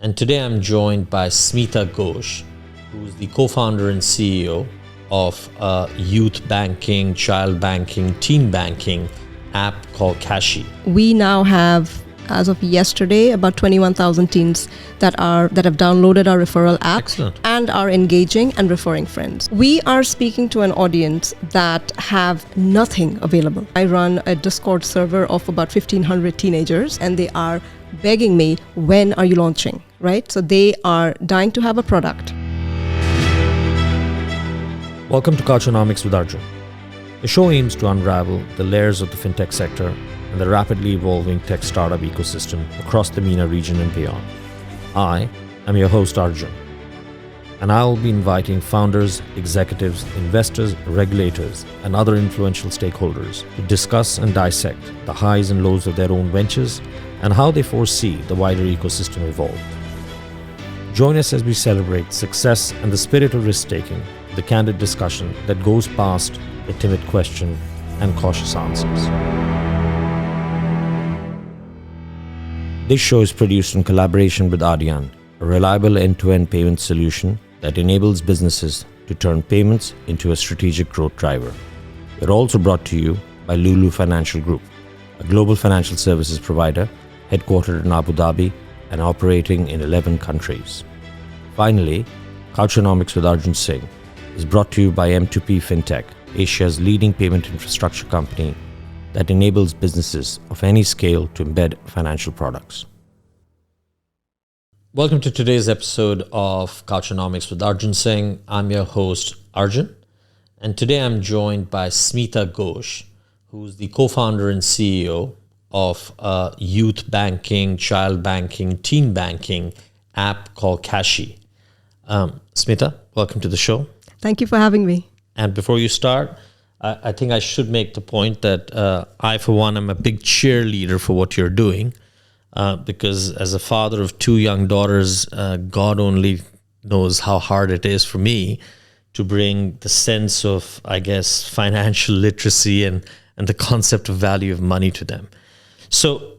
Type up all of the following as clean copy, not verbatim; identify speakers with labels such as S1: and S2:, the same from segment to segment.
S1: And today I'm joined by Smeetha Ghosh, who's the co-founder and CEO of a youth banking, child banking, teen banking app called Cashee.
S2: We now have, as of yesterday, about 21,000 teens that have downloaded our referral app.
S1: Excellent.
S2: And are engaging and referring friends. We are speaking to an audience that have nothing available. I run a Discord server of about 1,500 teenagers, and they are begging me, when are you launching, right? So they are dying to have a product.
S1: Welcome to Couchonomics with Arjun. The show aims to unravel the layers of the FinTech sector and the rapidly evolving tech startup ecosystem across the MENA region and beyond. I am your host Arjun, and I will be inviting founders, executives, investors, regulators, and other influential stakeholders to discuss and dissect the highs and lows of their own ventures and how they foresee the wider ecosystem evolve. Join us as we celebrate success and the spirit of risk-taking, the candid discussion that goes past the timid question and cautious answers. This show is produced in collaboration with Adyan, a reliable end-to-end payment solution that enables businesses to turn payments into a strategic growth driver. We're also brought to you by Lulu Financial Group, a global financial services provider headquartered in Abu Dhabi and operating in 11 countries. Finally, Couchonomics with Arjun Singh is brought to you by M2P FinTech, Asia's leading payment infrastructure company that enables businesses of any scale to embed financial products. Welcome to today's episode of Couchonomics with Arjun Singh. I'm your host, Arjun, and today I'm joined by Smeetha Ghosh, who's the co-founder and CEO of a youth banking, child banking, teen banking app called Cashee. Smeetha, welcome to the show.
S2: Thank you for having me.
S1: And before you start, I think I should make the point that I, for one, am a big cheerleader for what you're doing. Because as a father of two young daughters, God only knows how hard it is for me to bring the sense of, I guess, financial literacy and the concept of value of money to them. So,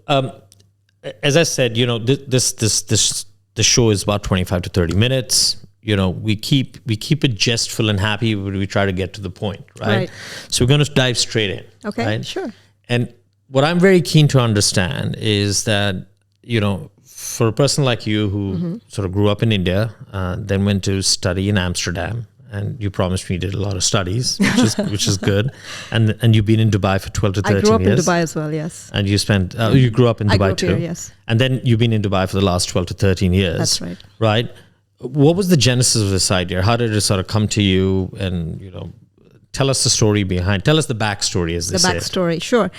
S1: as I said, you know, this show is about 25 to 30 minutes. You know, we keep it jestful and happy, but we try to get to the point, right? So we're going to dive straight in.
S2: Okay,
S1: right?
S2: Sure.
S1: And what I'm very keen to understand is that, you know, for a person like you who sort of grew up in India, then went to study in Amsterdam, and you promised me you did a lot of studies, which is good. And you've been in Dubai for 12 to 13 years.
S2: I grew up in Dubai as well, yes.
S1: And you spent, you grew up in Dubai
S2: I grew up
S1: too.
S2: Here, yes.
S1: And then you've been in Dubai for the last 12 to 13 years.
S2: That's right.
S1: Right? What was the genesis of this idea? How did it sort of come to you? And, you know, tell us the story behind, tell us the backstory, as they say.
S2: The backstory, sure.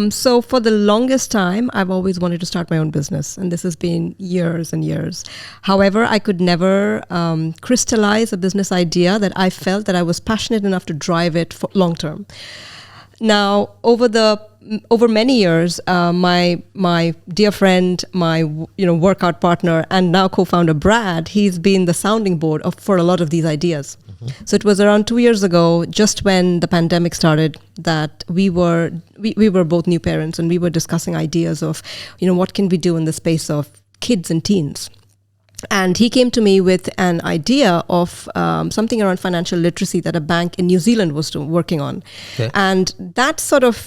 S2: So for the longest time, I've always wanted to start my own business, and this has been years and years. However, I could never crystallize a business idea that I felt that I was passionate enough to drive it for long term. Now, over many years, my dear friend, my workout partner, and now co-founder Brad, he's been the sounding board for a lot of these ideas. So it was around 2 years ago, just when the pandemic started, that we were both new parents, and we were discussing ideas of, you know, what can we do in the space of kids and teens. And he came to me with an idea of something around financial literacy that a bank in New Zealand was working on. Okay. And that sort of,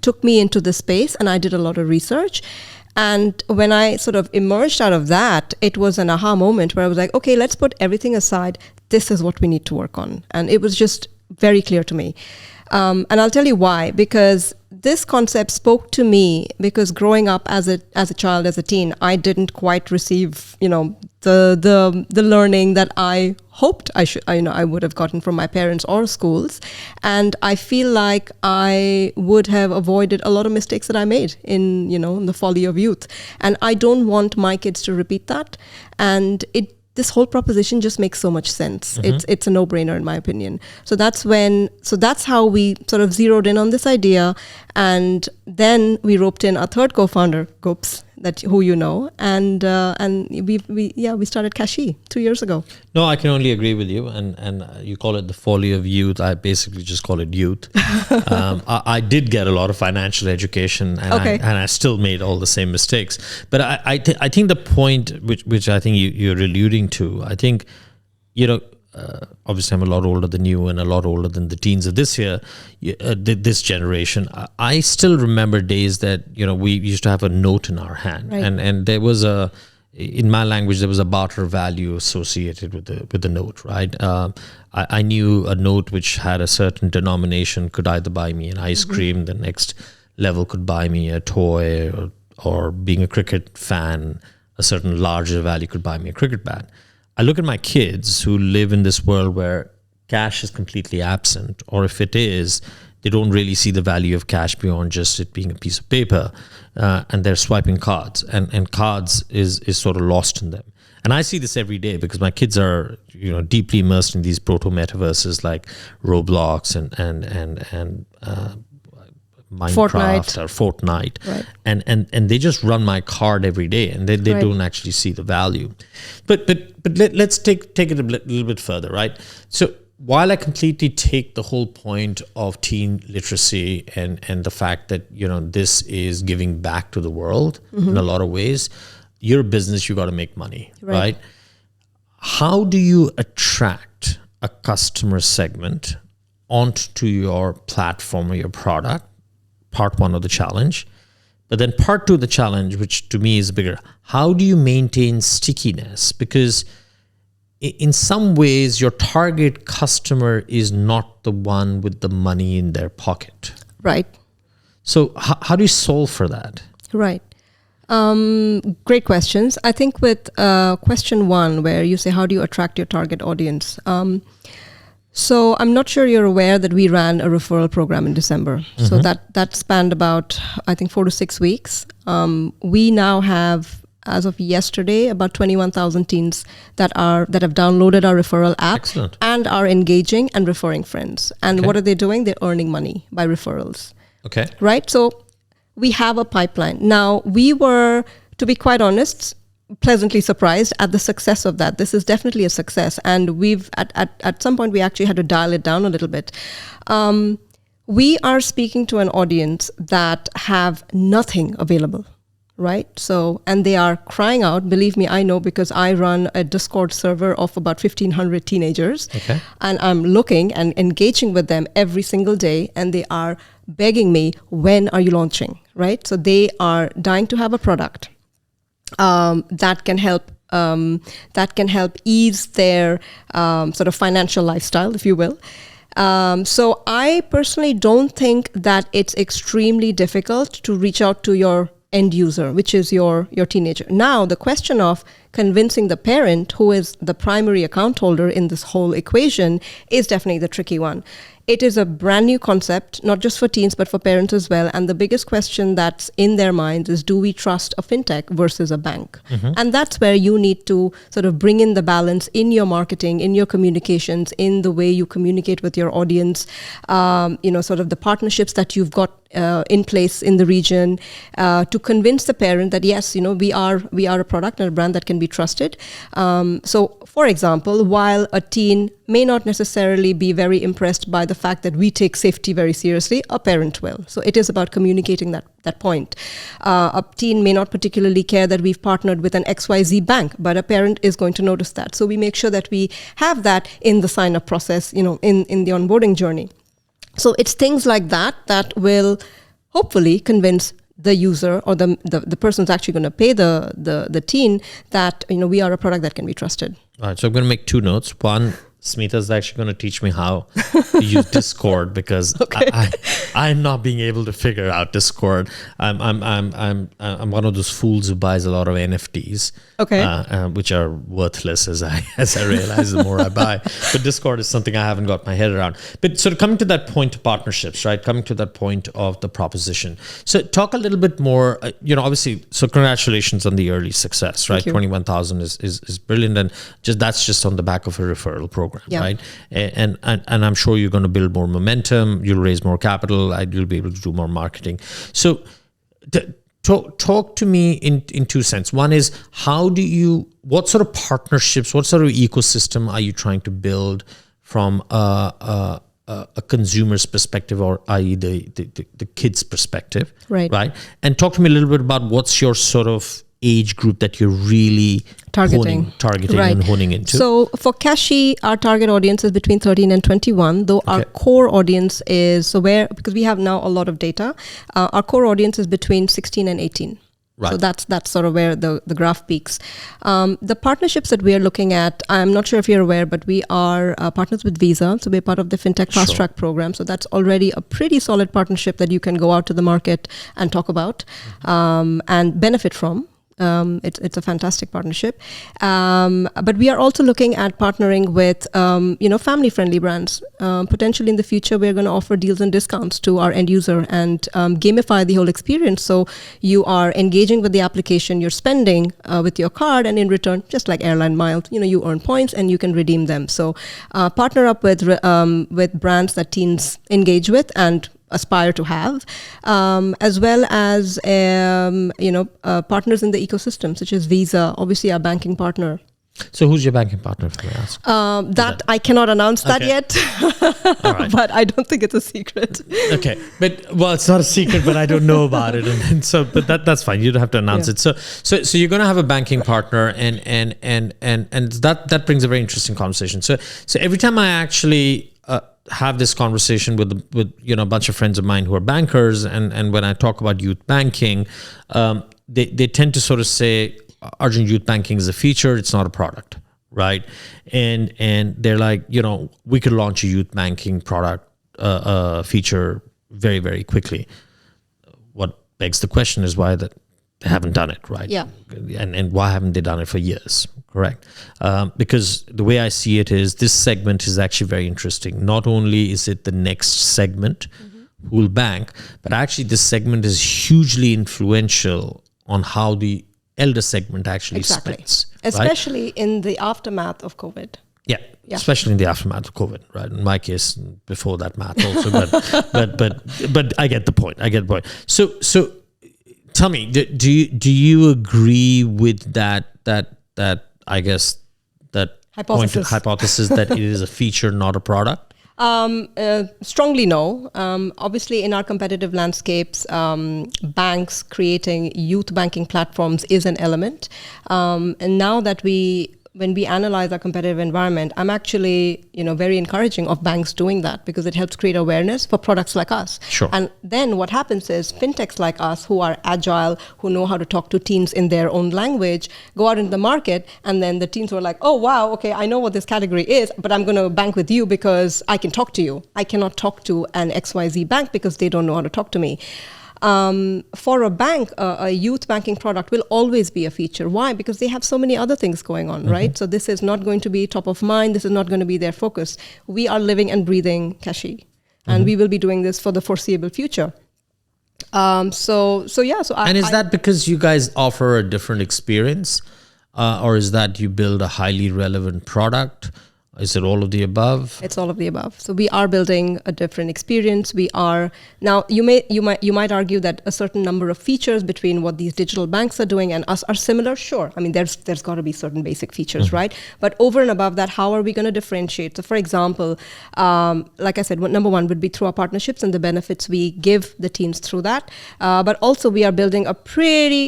S2: took me into the space, and I did a lot of research. And when I sort of emerged out of that, it was an aha moment where I was like, okay, let's put everything aside. This is what we need to work on. And it was just very clear to me. And I'll tell you why, because this concept spoke to me, because growing up as a child, as a teen, I didn't quite receive, the learning that I hoped I would have gotten from my parents or schools. And I feel like I would have avoided a lot of mistakes that I made in the folly of youth. And I don't want my kids to repeat that. And this whole proposition just makes so much sense. It's a no-brainer in my opinion. So that's how we sort of zeroed in on this idea, and then we roped in our third co-founder, Goops, that who you know, and we started Cashee 2 years ago.
S1: No, I can only agree with you. And you call it the folly of youth. I basically just call it youth. I did get a lot of financial education, and I still made all the same mistakes. But I think the point which I think you're alluding to, I think, obviously I'm a lot older than you and a lot older than the teens of this year, this generation. I still remember days that, we used to have a note in our hand, right. and there was in my language, there was a barter value associated with the note, right? I knew a note which had a certain denomination could either buy me an ice cream, the next level could buy me a toy, or being a cricket fan, a certain larger value could buy me a cricket bat. I look at my kids who live in this world where cash is completely absent, or if it is, they don't really see the value of cash beyond just it being a piece of paper, and they're swiping cards, and cards is sort of lost in them. And I see this every day because my kids are, deeply immersed in these proto-metaverses like Roblox and Minecraft or Fortnite, right. and they just run my card every day, and they right. don't actually see the value. But let's take it a little bit further, right? So while I completely take the whole point of teen literacy and the fact that this is giving back to the world in a lot of ways, you're a business, you got to make money, right? How do you attract a customer segment onto your platform or your product? Part one of the challenge. But then part two of the challenge, which to me is bigger, how do you maintain stickiness? Because in some ways, your target customer is not the one with the money in their pocket.
S2: Right.
S1: So how do you solve for that?
S2: Right. Great questions. I think with question one, where you say, how do you attract your target audience? So I'm not sure you're aware that we ran a referral program in December. Mm-hmm. So that spanned about, I think, 4 to 6 weeks. We now have, as of yesterday, about 21,000 teens that have downloaded our referral app.
S1: Excellent.
S2: And are engaging and referring friends. And what are they doing? They're earning money by referrals.
S1: Okay.
S2: Right? So we have a pipeline. Now, we were, to be quite honest, pleasantly surprised at the success of that. This is definitely a success. And we've, at some point, we actually had to dial it down a little bit. We are speaking to an audience that have nothing available, right? So, and they are crying out. Believe me, I know, because I run a Discord server of about 1,500 teenagers. Okay. And I'm looking and engaging with them every single day. And they are begging me, when are you launching, right? So they are dying to have a product that can help ease their sort of financial lifestyle, if you will. So I personally don't think that it's extremely difficult to reach out to your end user, which is your teenager. Now, the question of convincing the parent, who is the primary account holder in this whole equation, is definitely the tricky one. It is a brand new concept, not just for teens, but for parents as well. And the biggest question that's in their minds is, do we trust a fintech versus a bank? Mm-hmm. And that's where you need to sort of bring in the balance in your marketing, in your communications, in the way you communicate with your audience, sort of the partnerships that you've got in place in the region, to convince the parent that, yes, we are a product and a brand that can be trusted. So, for example, while a teen may not necessarily be very impressed by the fact that we take safety very seriously, a parent will. So it is about communicating that point. A teen may not particularly care that we've partnered with an XYZ bank, but a parent is going to notice that. So we make sure that we have that in the sign-up process, in the onboarding journey. So it's things like that will hopefully convince the user or the person who's actually going to pay the teen that we are a product that can be trusted.
S1: All right, so I'm going to make 2 notes. One, Smeetha's actually going to teach me how to use Discord, because I'm not being able to figure out Discord. I'm one of those fools who buys a lot of NFTs, which are worthless as I realize the more I buy. But Discord is something I haven't got my head around. But sort of coming to that point of partnerships, right? Coming to that point of the proposition. So talk a little bit more. Obviously, so congratulations on the early success, right? 21,000 is brilliant, and that's just on the back of a referral program. Yeah. Right, and I'm sure you're going to build more momentum. You'll raise more capital. You'll be able to do more marketing. So, talk to me in two sense. One is, what sort of partnerships, what sort of ecosystem are you trying to build from a consumer's perspective, or i.e. the kid's perspective, right? And talk to me a little bit about what's your sort of age group that you're really targeting and honing into.
S2: So for Cashee, our target audience is between 13 and 21, though our core audience is, because we have now a lot of data, our core audience is between 16 and 18. Right. So that's sort of where the graph peaks. The partnerships that we are looking at, I'm not sure if you're aware, but we are partners with Visa. So we're part of the FinTech Fast Track program. So that's already a pretty solid partnership that you can go out to the market and talk about and benefit from. It's a fantastic partnership, but we are also looking at partnering with family-friendly brands. Potentially in the future, we're going to offer deals and discounts to our end user and gamify the whole experience. So you are engaging with the application, you're spending with your card, and in return, just like airline miles, you earn points and you can redeem them. So partner up with brands that teens engage with and aspire to have, as well as partners in the ecosystem, such as Visa, obviously our banking partner.
S1: So who's your banking partner, if I may ask?
S2: I cannot announce that yet,
S1: All right.
S2: but I don't think it's a secret.
S1: Okay, it's not a secret, but I don't know about it, and so that's fine. You don't have to announce it. So you're going to have a banking partner, and that brings a very interesting conversation. So every time I actually have this conversation with a bunch of friends of mine who are bankers, and when I talk about youth banking, they tend to sort of say, Arjun, youth banking is a feature, it's not a product, right? And they're like, we could launch a youth banking product feature very, very quickly. What begs the question is why they haven't done it, right?
S2: Yeah.
S1: And why haven't they done it for years? Correct. Because the way I see it is, this segment is actually very interesting. Not only is it the next segment who will bank, but actually this segment is hugely influential on how the elder segment actually spends.
S2: Especially in the aftermath of COVID.
S1: Yeah, especially in the aftermath of COVID, right? In my case, before that math also, but I get the point. So tell me, do you agree with that I guess that hypothesis that it is a feature, not a product?
S2: Strongly no. Obviously, in our competitive landscapes, banks creating youth banking platforms is an element. And now that when we analyze our competitive environment, I'm actually, very encouraging of banks doing that, because it helps create awareness for products like us.
S1: Sure.
S2: And then what happens is fintechs like us, who are agile, who know how to talk to teens in their own language, go out into the market, and then the teens were like, oh, wow, okay, I know what this category is, but I'm going to bank with you because I can talk to you. I cannot talk to an XYZ bank because they don't know how to talk to me. For a bank, a youth banking product will always be a feature. Why? Because they have so many other things going on, right? So this is not going to be top of mind. This is not going to be their focus. We are living and breathing Cashee, and we will be doing this for the foreseeable future. And is that because you guys offer a different experience, or is that you build a highly relevant product? Is it all of the above? It's all of the above. So we are building a different experience. We are now. You might argue that a certain number of features between what these digital banks are doing and us are similar. Sure. I mean, there's got to be certain basic features, right? But over and above that, how are we going to differentiate? So, for example, like I said, number one would be through our partnerships and the benefits we give the teams through that. But also, we are building a pretty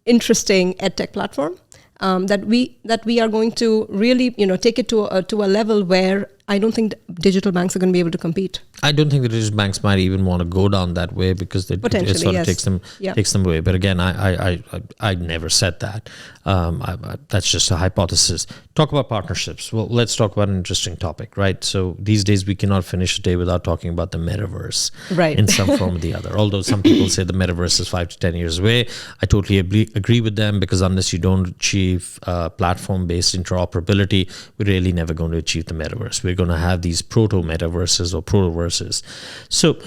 S2: interesting edtech platform. That we are going to really, take it to a level where I don't think digital banks are going to be able to compete.
S1: I don't think the digital banks might even want to go down that way, because it sort of takes them away. But again, I never said that. That's just a hypothesis. Talk about partnerships. Well, let's talk about an interesting topic, right? So these days we cannot finish a day without talking about the Metaverse,
S2: right?
S1: In some form or the other. Although some people say the Metaverse is 5 to 10 years away, I totally agree with them, because unless you don't achieve platform-based interoperability, we're really never going to achieve the Metaverse. We're going to have these proto-metaverses or protoverses. So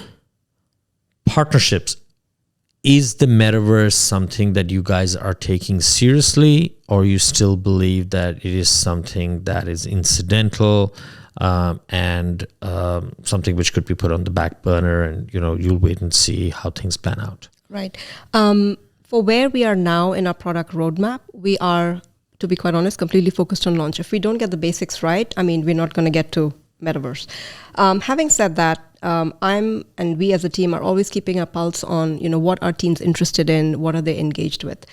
S1: partnerships, is the Metaverse something that you guys are taking seriously, or you still believe that it is something that is incidental and something which could be put on the back burner, and you'll wait and see how things pan out?
S2: Right. For where we are now in our product roadmap, we are, to be quite honest, completely focused on launch. If we don't get the basics right, I mean, we're not going to get to Metaverse. Having said that, and we as a team are always keeping a pulse on, what are teams interested in, what are they engaged with.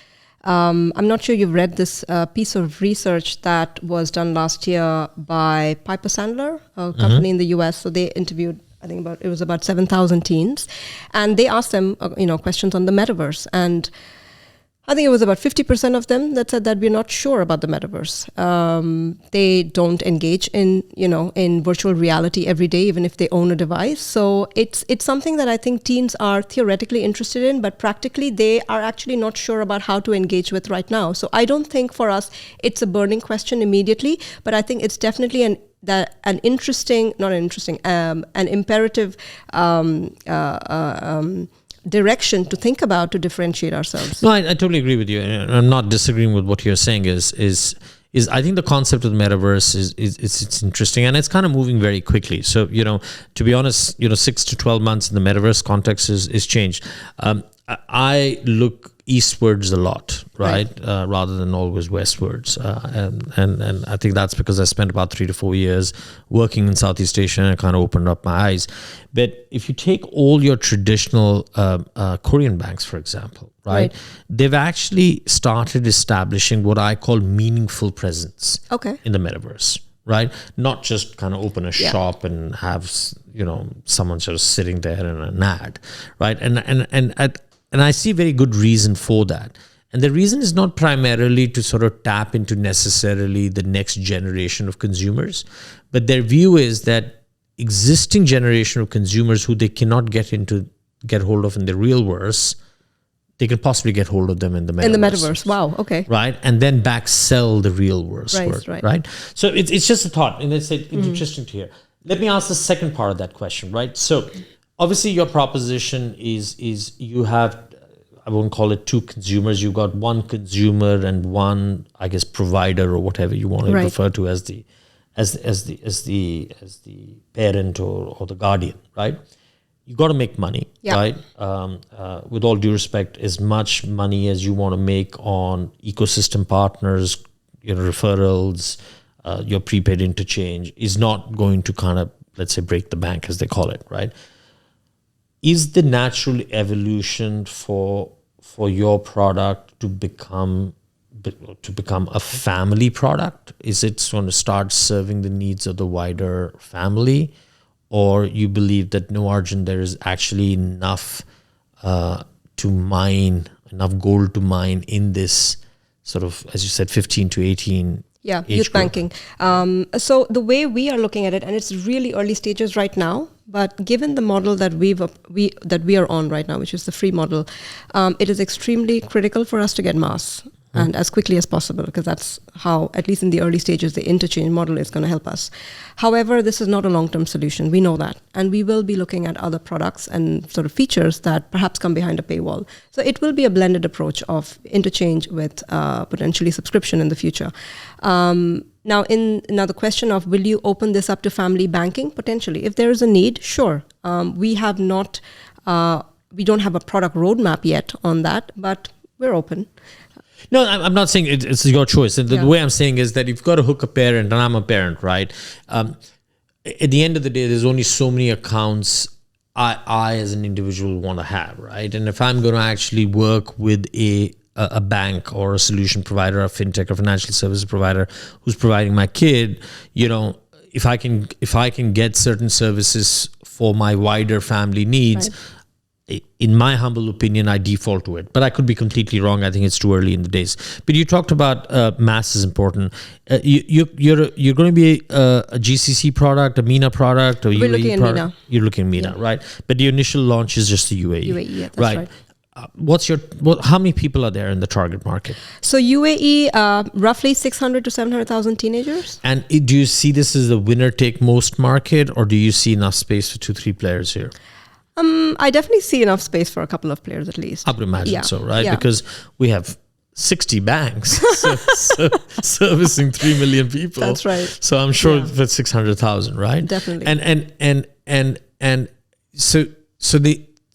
S2: I'm not sure you've read this piece of research that was done last year by Piper Sandler, a company in the US. So they interviewed, I think it was about 7,000 teens, and they asked them, questions on the metaverse. And I think it was about 50% of them that said that we're not sure about the metaverse. They don't engage in virtual reality every day, even if they own a device. So it's something that I think teens are theoretically interested in, but practically they are actually not sure about how to engage with right now. So I don't think for us it's a burning question immediately, but I think it's definitely an imperative direction to think about to differentiate ourselves.
S1: No, I totally agree with you. And I'm not disagreeing with what you're saying. Is I think the concept of the metaverse is interesting, and it's kind of moving very quickly. So to be honest, 6 to 12 months in the metaverse context is changed. I look eastwards a lot, right? Rather than always westwards. And I think that's because I spent about 3 to 4 years working in Southeast Asia, and it kind of opened up my eyes. But if you take all your traditional Korean banks, for example, right? They've actually started establishing what I call meaningful presence in the metaverse, right? Not just kind of open a shop and have, someone sort of sitting there in an ad, right? And I see very good reason for that. And the reason is not primarily to sort of tap into necessarily the next generation of consumers, but their view is that existing generation of consumers who they cannot get hold of in the real world, they can possibly get hold of them in the metaverse.
S2: In the metaverse, wow, okay.
S1: Right, and then back sell the real world, right? So it's just a thought, and it's interesting to hear. Let me ask the second part of that question, right? So obviously your proposition is you have, I won't call it two consumers. You've got one consumer and one, I guess, provider or whatever you want to refer to as the parent or the guardian, right? You got to make money, right? With all due respect, as much money as you want to make on ecosystem partners, referrals, your prepaid interchange is not going to kind of, let's say, break the bank, as they call it, right? Is the natural evolution for your product to become a family product? Is it going to start serving the needs of the wider family? Or you believe that, no, Arjun, there is actually enough to mine, enough gold to mine in this sort of, as you said, 15 to 18
S2: youth banking. So the way we are looking at it, and it's really early stages right now, but given the model that we are on right now, which is the free model, it is extremely critical for us to get mass and as quickly as possible, because that's how, at least in the early stages, the interchange model is going to help us. However, this is not a long-term solution. We know that. And we will be looking at other products and sort of features that perhaps come behind a paywall. So it will be a blended approach of interchange with potentially subscription in the future. Now the question of, will you open this up to family banking? Potentially. If there is a need, sure. We don't have a product roadmap yet on that, but we're open.
S1: No, I'm not saying it's your choice. The way I'm saying is that you've got to hook a parent, and I'm a parent, right? At the end of the day, there's only so many accounts I as an individual want to have, right? And if I'm going to actually work with a bank or a solution provider, a FinTech or financial services provider who's providing my kid, if I can get certain services for my wider family needs, in my humble opinion, I default to it. But I could be completely wrong. I think it's too early in the days. But you talked about mass is important. You're going to be a GCC product, a MENA product, or
S2: We're looking at MENA.
S1: You're looking at MENA, right? But the initial launch is just the UAE.
S2: UAE, that's right.
S1: How many people are there in the target market?
S2: So UAE, roughly 600 to 700,000 teenagers.
S1: And do you see this as a winner-take-most market, or do you see enough space for 2-3 players here?
S2: I definitely see enough space for a couple of players at least.
S1: I would imagine so, right? Yeah. Because we have 60 banks servicing 3 million people.
S2: That's right.
S1: So I'm sure that's 600,000, right?
S2: Definitely.
S1: And so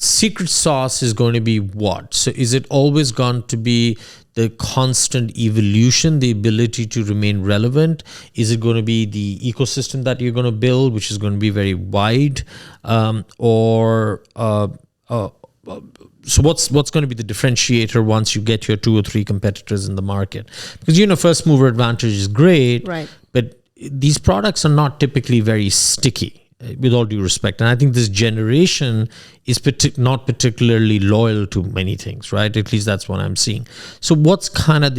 S1: secret sauce is going to be what? So is it always going to be the constant evolution, the ability to remain relevant? Is it going to be the ecosystem that you're going to build, which is going to be very wide? So what's going to be the differentiator once you get your 2 or 3 competitors in the market? Because, first mover advantage is great,
S2: right,
S1: but these products are not typically very sticky, with all due respect. And I think this generation is not particularly loyal to many things, right? At least that's what I'm seeing. So what's kind of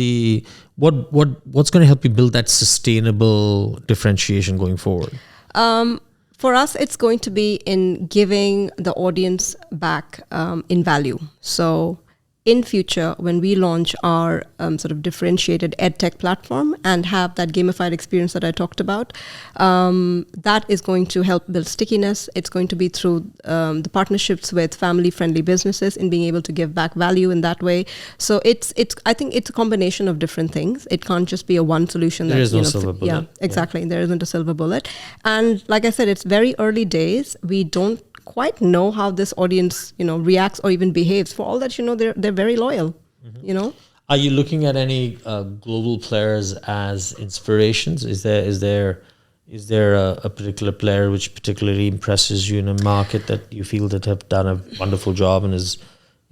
S1: what's going to help you build that sustainable differentiation going forward?
S2: For us, it's going to be in giving the audience back in value. So in future, when we launch our sort of differentiated edtech platform and have that gamified experience that I talked about, that is going to help build stickiness. It's going to be through the partnerships with family-friendly businesses and being able to give back value in that way. So I think it's a combination of different things. It can't just be a one solution.
S1: There is no silver bullet.
S2: Yeah, exactly. Yeah. There isn't a silver bullet. And like I said, it's very early days. We don't quite know how this audience, reacts or even behaves. For all that, they're very loyal.
S1: Mm-hmm. Are you looking at any global players as inspirations? Is there a particular player which particularly impresses you in a market that you feel that have done a wonderful job and is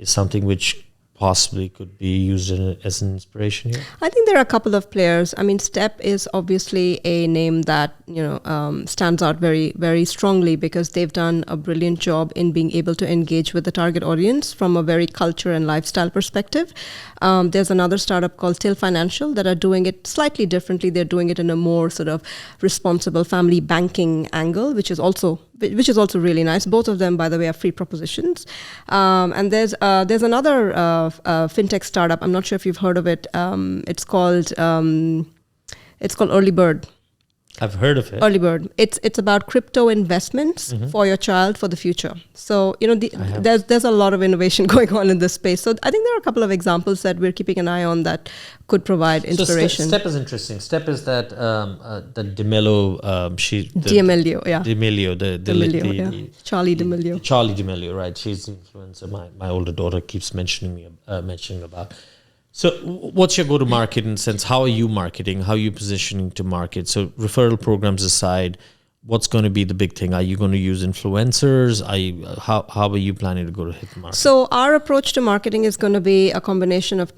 S1: something which possibly could be used as an inspiration here?
S2: I think there are a couple of players. I mean, Step is obviously a name that stands out very, very strongly because they've done a brilliant job in being able to engage with the target audience from a very culture and lifestyle perspective. There's another startup called Till Financial that are doing it slightly differently. They're doing it in a more sort of responsible family banking angle, which is also really nice. Both of them, by the way, are free propositions. And there's another FinTech startup. I'm not sure if you've heard of it. It's called Early Bird.
S1: I've heard of it.
S2: Early Bird. It's about crypto investments for your child for the future. So there's a lot of innovation going on in this space. So I think there are a couple of examples that we're keeping an eye on that could provide inspiration.
S1: So Step is interesting. Step is that the D'Amelio.
S2: D'Amelio, yeah.
S1: D'Amelio, the
S2: Charlie D'Amelio.
S1: Charlie D'Amelio, right? She's the influencer. My older daughter keeps mentioning about. So what's your go-to-market in the sense? How are you marketing? How are you positioning to market? So referral programs aside, what's going to be the big thing? Are you going to use influencers? How are you planning to go to hit the market?
S2: So our approach to marketing is going to be a combination of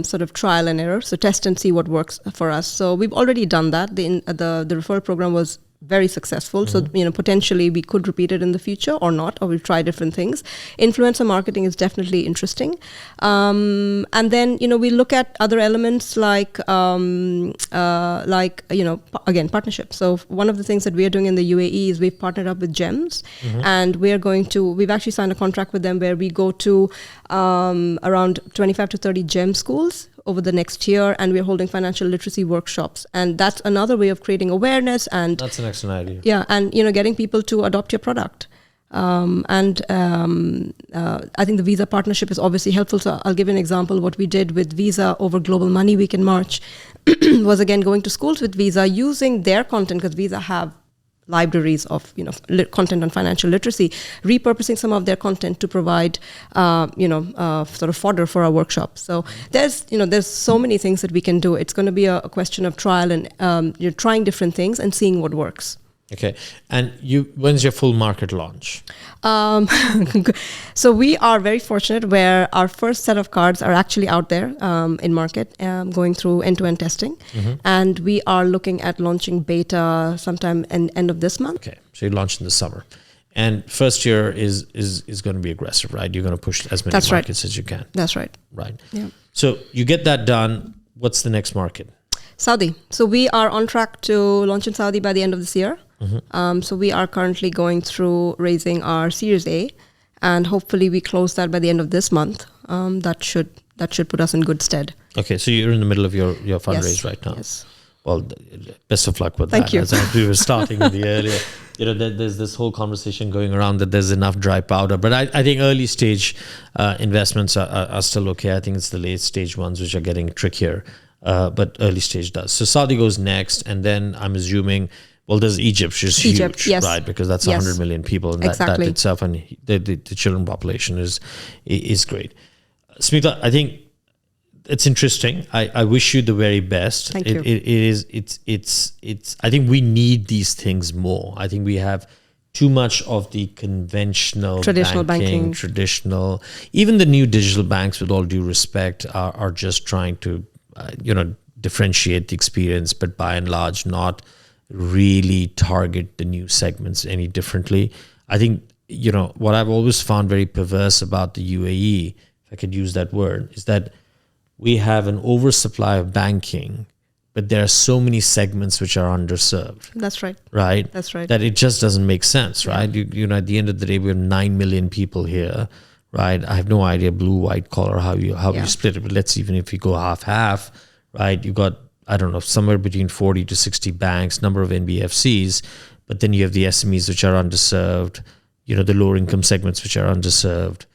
S2: sort of trial and error. So test and see what works for us. So we've already done that. The referral program was very successful. Mm-hmm. So, potentially we could repeat it in the future or not, or we'll try different things. Influencer marketing is definitely interesting. And then, we look at other elements like again, partnerships. So one of the things that we are doing in the UAE is we've partnered up with GEMS, and we've actually signed a contract with them where we go to around 25 to 30 GEM schools over the next year, and we're holding financial literacy workshops. And that's another way of creating awareness. And
S1: that's an excellent idea.
S2: Yeah, and getting people to adopt your product. I think the Visa partnership is obviously helpful. So I'll give you an example. What we did with Visa over Global Money Week in March was, again, going to schools with Visa, using their content, because Visa have libraries of content on financial literacy, repurposing some of their content to provide sort of fodder for our workshop. So there's so many things that we can do. It's going to be a question of trial and you're trying different things and seeing what works.
S1: Okay. And when's your full market launch?
S2: So we are very fortunate where our first set of cards are actually out there in market, going through end-to-end testing. Mm-hmm. And we are looking at launching beta sometime end of this month.
S1: Okay. So you launch in the summer. And first year is going to be aggressive, right? You're going to push as many markets as you can.
S2: That's right.
S1: Right.
S2: Yeah.
S1: So you get that done. What's the next market?
S2: Saudi. So we are on track to launch in Saudi by the end of this year. Mm-hmm. So we are currently going through raising our Series A, and hopefully we close that by the end of this month. That should put us in good stead.
S1: Okay, so you're in the middle of your fundraise right now.
S2: Yes.
S1: Well, best of luck with that.
S2: Thank you.
S1: As we were starting in the earlier, there's this whole conversation going around that there's enough dry powder. But I think early stage investments are still okay. I think it's the late stage ones which are getting trickier. But early stage does. So Saudi goes next, and then I'm assuming Well, there's Egypt, which is
S2: Egypt,
S1: huge,
S2: yes.
S1: right? Because that's
S2: Yes.
S1: 100 million people, and
S2: Exactly.
S1: that itself, and the children population is great. Smeetha, I think it's interesting. I wish you the very best.
S2: Thank you.
S1: It's. I think we need these things more. I think we have too much of the conventional
S2: Traditional banking.
S1: traditional, even the new digital banks, with all due respect, are just trying to, differentiate the experience, but by and large, not really target the new segments any differently. I think, what I've always found very perverse about the UAE, if I could use that word, is that we have an oversupply of banking, but there are so many segments which are underserved.
S2: That's right.
S1: Right?
S2: That's right.
S1: That it just doesn't make sense, right? At the end of the day, we have 9 million people here, right? I have no idea blue, white collar, how you split it, but let's even if you go half, right? You got, I don't know, somewhere between 40 to 60 banks, number of NBFCs, but then you have the SMEs which are underserved, the lower income segments which are underserved,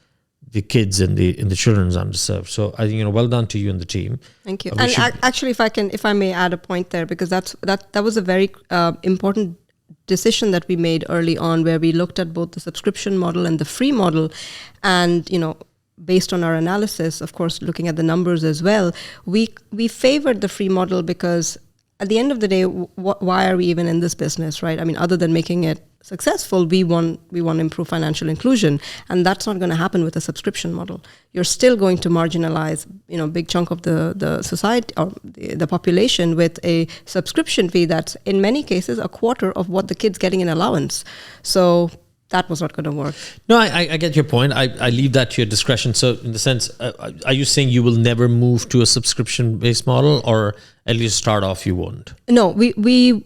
S1: the kids and the children's underserved. So I think, well done to you and the team.
S2: Thank you. And actually, if I may add a point there, because that was a very important decision that we made early on, where we looked at both the subscription model and the free model, and based on our analysis, of course, looking at the numbers as well, we favored the free model because at the end of the day, why are we even in this business, right? I mean, other than making it successful, we want to improve financial inclusion, and that's not going to happen with a subscription model. You're still going to marginalize, big chunk of the society or the population with a subscription fee that's in many cases a quarter of what the kid's getting in allowance. So that was not going to work.
S1: No, I get your point. I leave that to your discretion. So in the sense, are you saying you will never move to a subscription-based model, or at least start off you won't?
S2: No, we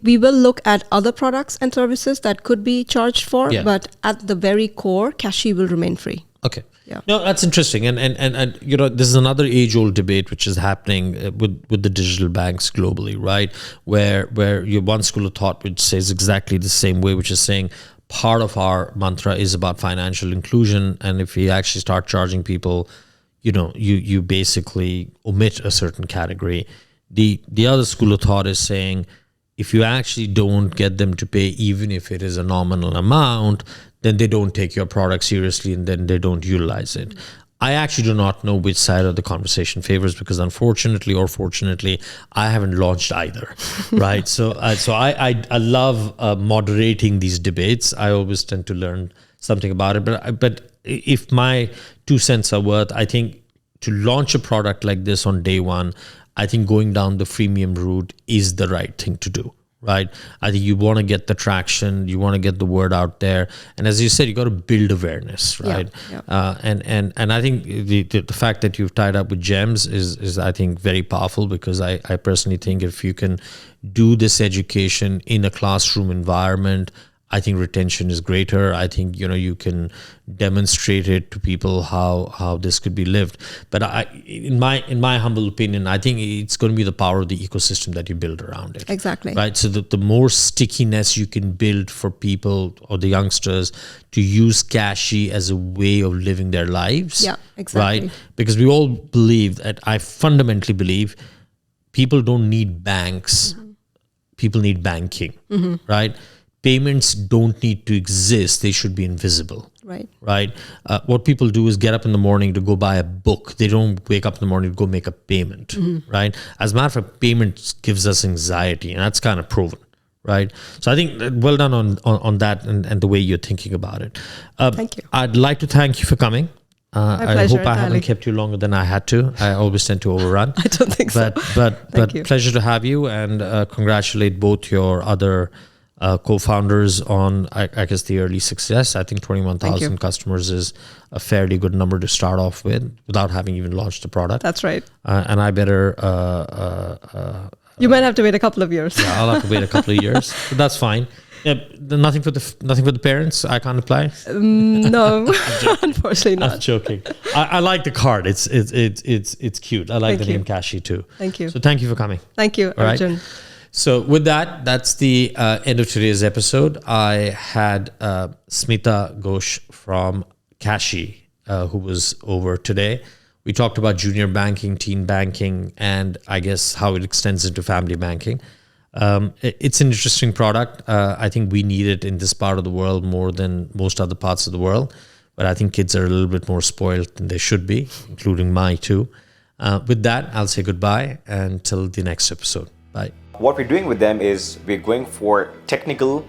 S2: will look at other products and services that could be charged for, but at the very core, Cashee will remain free.
S1: Okay.
S2: Yeah.
S1: No, that's interesting. And this is another age-old debate which is happening with the digital banks globally, right? Where you one school of thought which says exactly the same way, which is saying part of our mantra is about financial inclusion, and if we actually start charging people, you basically omit a certain category. The other school of thought is saying if you actually don't get them to pay, even if it is a nominal amount, then they don't take your product seriously, and then they don't utilize it. I actually do not know which side of the conversation favors, because unfortunately or fortunately, I haven't launched either, right? So I love moderating these debates. I always tend to learn something about it. But if my 2 cents are worth, I think to launch a product like this on day one, I think going down the freemium route is the right thing to do. Right. I think you want to get the traction, you want to get the word out there, and as you said, you got to build awareness, right? Yeah. And I think the fact that you've tied up with GEMS is I think very powerful, because I personally think if you can do this education in a classroom environment, I think retention is greater. I think you can demonstrate it to people how this could be lived. But in my humble opinion, I think it's going to be the power of the ecosystem that you build around it.
S2: Exactly.
S1: Right. So the more stickiness you can build for people or the youngsters to use Cashee as a way of living their lives.
S2: Yeah, exactly.
S1: Right. Because we all believe that, I fundamentally believe people don't need banks. Mm-hmm. People need banking. Mm-hmm. Right. Payments don't need to exist. They should be invisible.
S2: Right.
S1: Right. What people do is get up in the morning to go buy a book. They don't wake up in the morning to go make a payment. Mm-hmm. Right. As a matter of fact, payment gives us anxiety, and that's kind of proven. Right. So I think well done on that and the way you're thinking about it.
S2: Thank you.
S1: I'd like to thank you for coming.
S2: My
S1: I
S2: pleasure,
S1: hope I haven't kept you longer than I had to. I always tend to overrun.
S2: I don't think so.
S1: But
S2: you.
S1: Pleasure to have you, and congratulate both your other co-founders on, I guess, the early success. I think 21,000 customers is a fairly good number to start off with without having even launched the product.
S2: That's right.
S1: And I better...
S2: you might have to wait a couple of years.
S1: Yeah, I'll have to wait a couple of years, but that's fine. Yeah, nothing for the parents. I can't apply.
S2: No, unfortunately not.
S1: I'm joking. I like the card. It's cute. I like the name Cashee too.
S2: Thank you.
S1: So thank you for coming.
S2: Thank you, Arjun.
S1: Right. So with that, that's the end of today's episode. I had Smeetha Ghosh from Cashee, who was over today. We talked about junior banking, teen banking, and I guess how it extends into family banking. It's an interesting product. I think we need it in this part of the world more than most other parts of the world. But I think kids are a little bit more spoiled than they should be, including my too. With that, I'll say goodbye until the next episode. Bye.
S3: What we're doing with them is we're going for technical,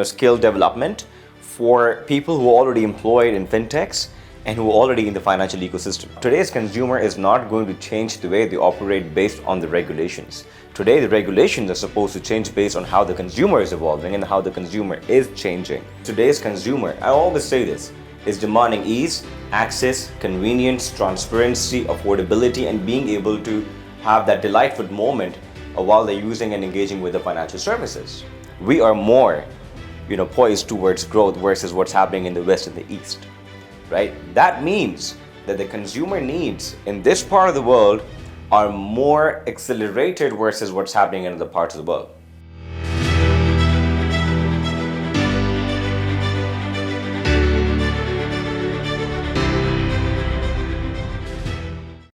S3: skill development for people who are already employed in fintechs and who are already in the financial ecosystem. Today's consumer is not going to change the way they operate based on the regulations. Today, the regulations are supposed to change based on how the consumer is evolving and how the consumer is changing. Today's consumer, I always say this, is demanding ease, access, convenience, transparency, affordability, and being able to have that delightful moment while they're using and engaging with the financial services. We are more, poised towards growth versus what's happening in the West and the East, right? That means that the consumer needs in this part of the world are more accelerated versus what's happening in other parts of the world.